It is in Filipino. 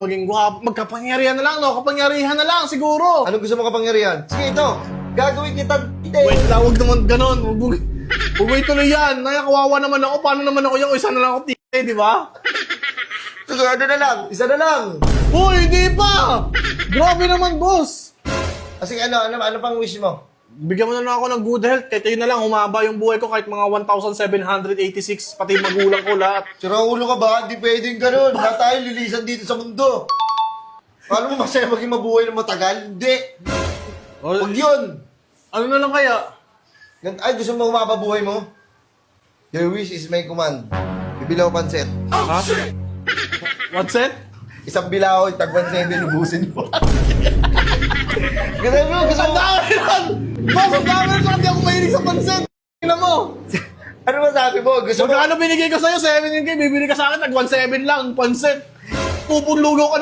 maging gwapo. Magkapangyarihan na lang, no? Kapangyarihan na lang, siguro. Anong gusto mo kapangyarihan? Sige, ito. Gagawin kita. Wait lang, huwag naman ganon. Huwag tuloy yan. Kawawa naman ako. Paano naman ako yung isa na lang ako di ba? Sige, ano na lang? Isa na lang. Uy, hindi pa! Grabe naman, boss. Sige, ano pang wish mo? Bigyan mo na lang ako ng good health. Kahit yun na lang, humaba yung buhay ko kahit mga 1,786, pati yung magulang ko lahat. Sira ulo ka ba? Hindi pwedeng ganun. Lahat tayo lilisan dito sa mundo. Paano mo masaya maging mabuhay ng matagal? Hindi. Huwag yun. Ano na lang kaya? Ay, gusto mo mapabuhay mo? Your wish is my command. Bibilaw pansit. Ha? What's it? Isang bilaw, tagwan 7, ubusin mo. Ganun mo, gusto Ang mo. dami lang! Boss, ang dami lang! Hindi ako mahilig sa pansit! Tingnan mo! Ano masabi mo? Gusto mo? Magkano binigay ko sa'yo? 7K, bibili ka sa akin, nag 1,700 lang, pansit! Pupunlugaw ka na